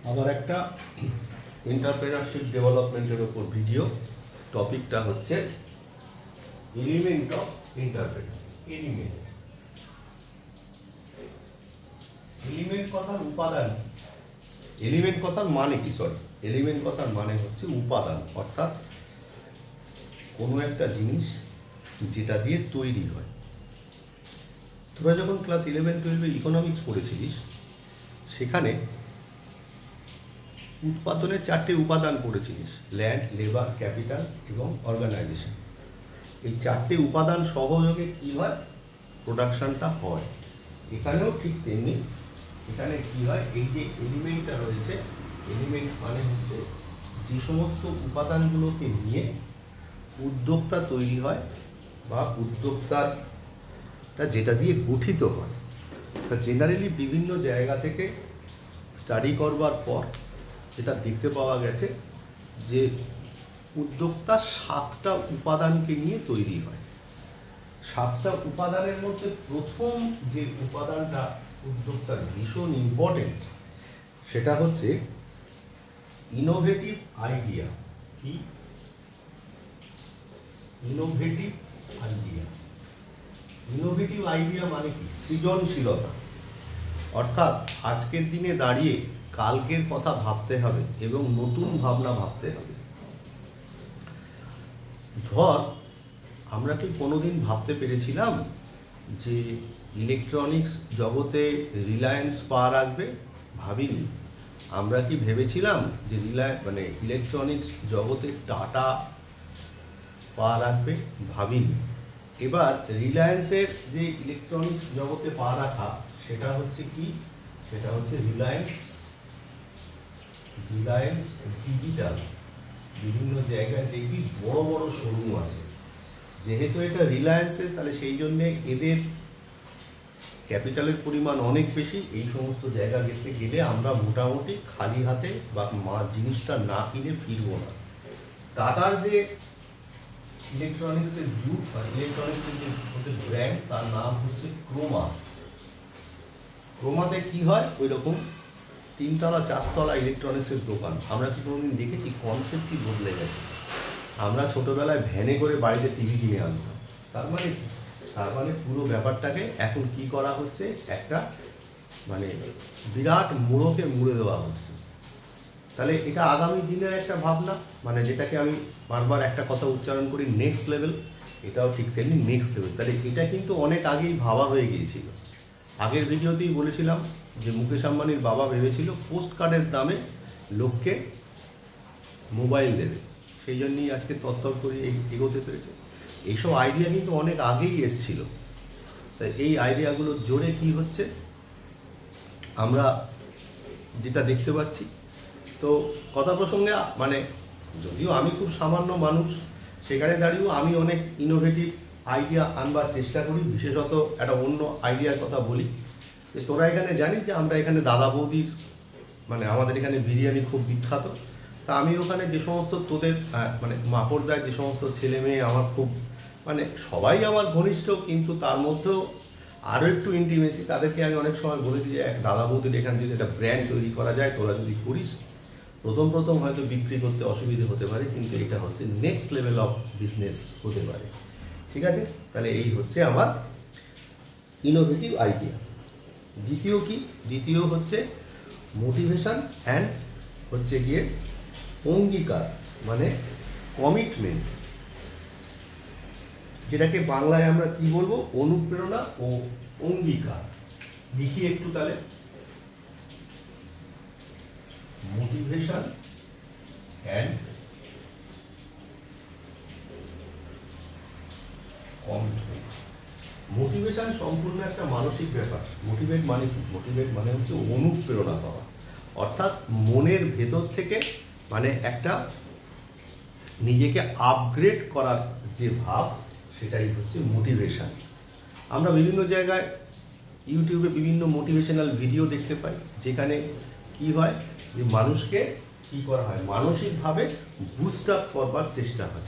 আবার একটা এন্টারপ্রেনারশিপ ডেভেলপমেন্টের উপর ভিডিও। টপিকটা হচ্ছে এলিমেন্ট অফ এন্টারপ্রেনার। এলিমেন্ট কথার উপাদান, এলিমেন্ট কথার মানে কি? এলিমেন্ট কথার মানে হচ্ছে উপাদান, অর্থাৎ কোনো একটা জিনিস যেটা দিয়ে তৈরি হয়। তোরা যখন ক্লাস 11-12 ইকোনমিক্স পড়েছিলিস, সেখানে উৎপাদনের 4টে উপাদান পড়েছিলিস: ল্যান্ড, লেবার, ক্যাপিটাল এবং অর্গানাইজেশন। এই 4টে উপাদান সহযোগে কি হয়? প্রোডাকশনটা হয়। এখানেও ঠিক তেমনি। এখানে কি হয়? এই যে এলিমেন্টটা রয়েছে, এলিমেন্ট মানে হচ্ছে যে সমস্ত উপাদানগুলোকে নিয়ে উদ্যোক্তা তৈরি হয় বা উদ্যোক্তাটা যেটা দিয়ে গঠিত হয়। তা জেনারেলি বিভিন্ন জায়গা থেকে স্টাডি করবার পর যেটা দেখতে পাওয়া গেছে যে উদ্যোক্তা 7টা উপাদানকে নিয়ে তৈরি হয়। 7টা উপাদানের মধ্যে প্রথম যে উপাদানটা উদ্যোক্তার ভীষণ ইম্পর্টেন্ট, সেটা হচ্ছে ইনোভেটিভ আইডিয়া। কি? Innovative idea. ইনোভেটিভ আইডিয়া মানে কি? সৃজনশীলতা। অর্থাৎ আজকের দিনে দাঁড়িয়ে কালকের কথা ভাবতে হবে এবং নতুন ভাবনা ভাবতে হবে। ধর, আমরা কি কোনোদিন ভাবতে পেরেছিলাম যে ইলেকট্রনিক্স জগতে রিলায়েন্স পা রাখবে? ভাবিনি। আমরা কি ভেবেছিলাম যে ইলেকট্রনিক্স জগতে টাটা পা রাখবে? ভাবিনি। এবার রিলায়েন্সের যে ইলেকট্রনিক্স জগতে পা রাখা, সেটা হচ্ছে কি? সেটা হচ্ছে রিলায়েন্স ডিজিটাল। বিভিন্ন জায়গায় দেখবি বড় বড় শোরুম আছে। যেহেতু এটা রিলায়েন্সের, তাহলে সেই জন্যে এদের ক্যাপিটালের পরিমাণ অনেক বেশি। এই সমস্ত জায়গা দেখতে গেলে আমরা মোটামুটি খালি হাতে বা জিনিসটা না কিনে ফিরবো না। টাটার যে ইলেকট্রনিক্সের জুট বা ইলেকট্রনিক্সের যে ব্র্যান্ড, তার নাম হচ্ছে ক্রোমা। ক্রোমাতে কি হয়? ওই রকম 3তলা 4তলা ইলেকট্রনিক্সের দোকান। আমরা কি কোনোদিন দেখেছি? কনসেপ্ট কি বদলে গেছে। আমরা ছোটবেলায় ভ্যানে করে বাড়িতে টিভি কিনে আনতাম। তার মানে পুরো ব্যাপারটাকে এখন কি করা হচ্ছে? একটা বিরাট মোড়কে মুড়ে দেওয়া হচ্ছে। তাহলে এটা আগামী দিনের একটা ভাবনা, যেটাকে আমি বারবার একটা কথা উচ্চারণ করি, নেক্সট লেভেল। এটাও ঠিক তেমনি নেক্সট লেভেল। তাহলে এটা কিন্তু অনেক আগেই ভাবা হয়ে গিয়েছিল। আগের ভিডিওতেই বলেছিলাম যে মুকেশ আম্বানির বাবা ভেবেছিল পোস্ট কার্ডের দামে লোককে মোবাইল দেবে। সেই জন্যই আজকে তত্ত্ব করে এগোতে পেরেছে। এইসব আইডিয়া কিন্তু অনেক আগেই এসছিল। তাই এই আইডিয়াগুলোর জোরে কি হচ্ছে আমরা যেটা দেখতে পাচ্ছি। তো কথা প্রসঙ্গে যদিও আমি খুব সামান্য মানুষ, সেখানে দাঁড়িয়েও আমি অনেক ইনোভেটিভ আইডিয়া আনবার চেষ্টা করি। বিশেষত একটা অন্য আইডিয়ার কথা বলি যে তোরা এখানে জানিস যে আমরা এখানে দাদা বৌদির আমাদের এখানে বিরিয়ানি খুব বিখ্যাত। তা আমি ওখানে যে সমস্ত তোদের মাপড়দায় যে সমস্ত ছেলে মেয়ে আমার খুব সবাই আমার ঘনিষ্ঠ, কিন্তু তার মধ্যেও আরও একটু ইন্টিমেসি, তাদেরকে আমি অনেক সময় বলেছি যে এক দাদা বৌদির এখানে যদি একটা ব্র্যান্ড তৈরি করা যায়, তোরা যদি করিস, প্রথম হয়তো বিক্রি করতে অসুবিধে হতে পারে, কিন্তু এটা হচ্ছে নেক্সট লেভেল অফ বিজনেস হতে পারে। ঠিক আছে? তাহলে এই হচ্ছে আমার ইনোভেটিভ আইডিয়া। দ্বিতীয় কি? দ্বিতীয় হচ্ছে মোটিভেশন অ্যান্ড হচ্ছে গিয়ে অঙ্গীকার, কমিটমেন্ট, যেটাকে বাংলায় আমরা কি বলবো? অনুপ্রেরণা ও অঙ্গীকার। লিখি একটু তাহলে। Motivation and commitment. মোটিভেশন সম্পূর্ণ একটা মানসিক ব্যাপার। মোটিভেট মানে কি? মোটিভেট মানে হচ্ছে অনুপ্রেরণা পাওয়া, অর্থাৎ মনের ভেতর থেকে একটা নিজেকে আপগ্রেড করার যে ভাব, সেটাই হচ্ছে মোটিভেশন। আমরা বিভিন্ন জায়গায় ইউটিউবে বিভিন্ন মোটিভেশনাল ভিডিও দেখতে পাই, যেখানে কি হয় যে মানুষকে কি করা হয়? মানসিকভাবে বুস্ট আপ করবার চেষ্টা হয়।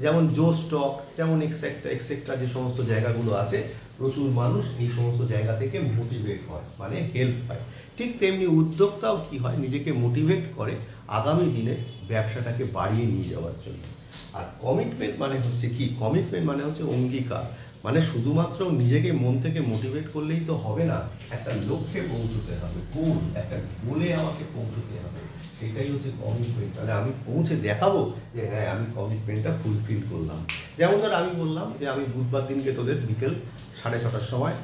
যেমন জো স্টক, যেমন এক্সেট্রা যে সমস্ত জায়গাগুলো আছে, প্রচুর মানুষ এই সমস্ত জায়গা থেকে মোটিভেট হয়, মানে হেল্প পায়। ঠিক তেমনি উদ্যোক্তাও কি হয়, নিজেকে মোটিভেট করে আগামী দিনে ব্যবসাটাকে বাড়িয়ে নিয়ে যাওয়ার জন্য। আর কমিটমেন্ট মানে হচ্ছে কি, কমিটমেন্ট মানে হচ্ছে অঙ্গীকার, মানে শুধুমাত্র নিজেকে মন থেকে মোটিভেট করলেই তো হবে না, একটা লক্ষ্যে পৌঁছতে হবে, গোল, একটা গোলে আমাকে পৌঁছতে হবে, সেটাই হচ্ছে কমিটমেন্ট। তাহলে আমি পৌঁছে দেখাবো যে হ্যাঁ আমি কমিটমেন্টটা ফুলফিল করলাম। যেমন ধর আমি বললাম যে আমি বুধবার দিনকে তোদের বিকেল 6:30টার সময়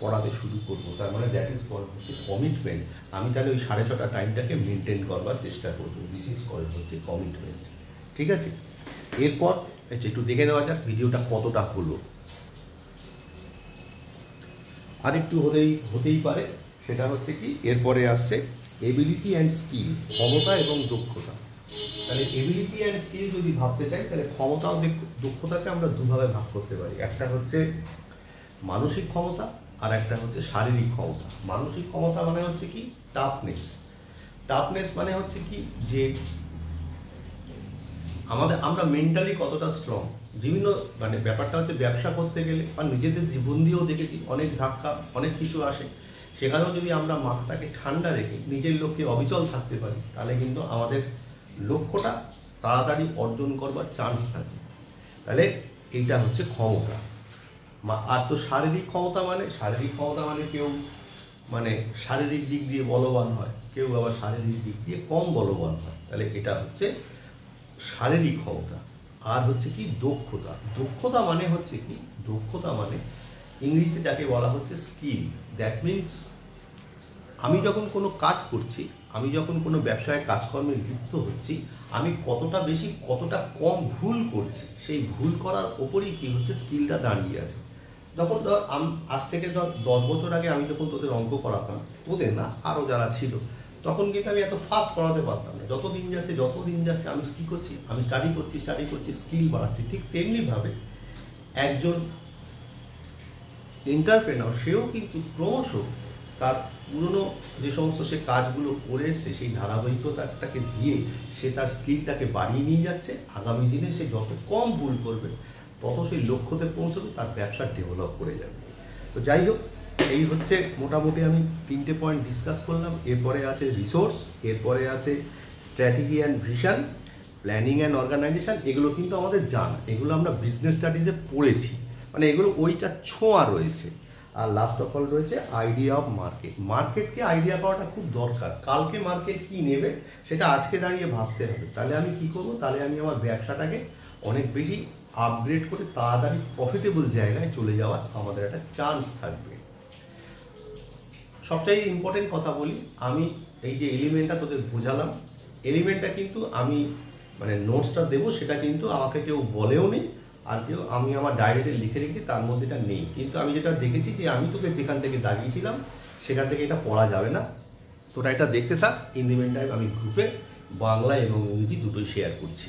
পড়াতে শুরু করবো, তার মানে দ্যাট ইজ কল হচ্ছে কমিটমেন্ট। আমি তাহলে ওই 6:30 টাইমটাকে মেনটেন করবার চেষ্টা করবো, দিস ইজ কল হচ্ছে কমিটমেন্ট। ঠিক আছে, এরপর একটু দেখে নেওয়া যাক ভিডিওটা কতটা হলো। আরেকটু হতেই পারে, সেটা হচ্ছে কি, এরপরে আসছে এবিলিটি অ্যান্ড স্কিল, ক্ষমতা এবং দক্ষতা। তাহলে এবিলিটি অ্যান্ড স্কিল যদি ভাবতে চাই, তাহলে ক্ষমতা ও দক্ষতাকে আমরা দুভাবে ভাগ করতে পারি। একটা হচ্ছে মানসিক ক্ষমতা, আর একটা হচ্ছে শারীরিক ক্ষমতা। মানসিক ক্ষমতা মানে হচ্ছে কি, টাফনেস মানে হচ্ছে কি, যে আমরা মেন্টালি কতটা স্ট্রং। বিভিন্ন মানে ব্যাপারটা হচ্ছে ব্যবসা করতে গেলে বা নিজেদের জীবন দিয়েও দেখেছি অনেক ধাক্কা, অনেক কিছু আসে, সেখানেও যদি আমরা মাথাটাকে ঠান্ডা রেখে নিজের লক্ষ্যে অবিচল থাকতে পারি, তাহলে কিন্তু আমাদের লক্ষ্যটা তাড়াতাড়ি অর্জন করবার চান্স থাকে। তাহলে এইটা হচ্ছে ক্ষমতা। আর তো শারীরিক ক্ষমতা মানে কেউ মানে শারীরিক দিক দিয়ে বলবান হয়, কেউ আবার শারীরিক দিক দিয়ে কম বলবান হয়, তাহলে এটা হচ্ছে শারীরিক ক্ষমতা। আর হচ্ছে কি, দক্ষতা মানে হচ্ছে কি, দক্ষতা মানে ইংরেজিতে যাকে বলা হচ্ছে স্কিল। দ্যাট মিনস আমি যখন কোনো কাজ করছি, আমি যখন কোনো ব্যবসায় কাজকর্মে যুক্ত হচ্ছি, আমি কতটা বেশি কতটা কম ভুল করছি, সেই ভুল করার ওপরই কি হচ্ছে স্কিলটা দাঁড়িয়ে আছে। যখন ধর আজ থেকে 10 বছর আগে আমি যখন তোদের অঙ্ক করাতাম, তোদের না আরও যারা ছিল, তখন কিন্তু আমি এত ফাস্ট পড়াতে পারতাম না। যত দিন যাচ্ছে আমি কী করছি, আমি স্টাডি করছি, স্কিল বাড়াচ্ছি। ঠিক তেমনিভাবে একজন এন্টারপ্রেনার সেও কিন্তু ক্রমশ তার পুরনো যে সমস্ত সে কাজগুলো করে এসছে, সেই ধারাবাহিকতাটাকে দিয়ে সে তার স্কিলটাকে বাড়িয়ে নিয়ে যাচ্ছে। আগামী দিনে সে যত কম ভুল করবে, তত সেই লক্ষ্যতে পৌঁছবে, তার ব্যবসা ডেভেলপ করে যাবে। তো যাই হোক, এই হচ্ছে মোটামুটি আমি 3টে পয়েন্ট ডিসকাস করলাম। এরপরে আছে রিসোর্স, এরপরে আছে strategy and vision, planning and organization. এগুলো কিন্তু আমাদের জানা, এগুলো আমরা বিজনেস স্টাডিজে পড়েছি, মানে এগুলো ওইটা ছোঁয়া রয়েছে। আর লাস্ট অফ অল রয়েছে আইডিয়া অফ মার্কেটকে আইডিয়া করাটা খুব দরকার। কালকে মার্কেট কী নেবে সেটা আজকে দাঁড়িয়ে ভাবতে হবে। তাহলে আমি কী করবো, তাহলে আমি আমার ব্যবসাটাকে অনেক বেশি আপগ্রেড করে তাড়াতাড়ি প্রফিটেবল জায়গায় চলে যাওয়ার আমাদের একটা চান্স থাকবে। সবচাইতে ইম্পর্টেন্ট কথা বলি, আমি এই যে এলিমেন্টটা তোদের বোঝালাম, এলিমেন্টটা কিন্তু আমি মানে নোটসটা দেবো, সেটা কিন্তু আমাকে কেউ বলেও নেই, আর কেউ আমি আমার ডায়েরিতে লিখে রেখেছি তার মধ্যে এটা নেই। কিন্তু আমি যেটা দেখেছি যে আমি তোকে যেখান থেকে দাঁড়িয়েছিলাম সেখান থেকে এটা পড়া যাবে না। তোরা এটা দেখতে থাক। ইন দি মিন টাইম আমি গ্রুপে বাংলা এবং ইংরেজি দুটোই শেয়ার করছি।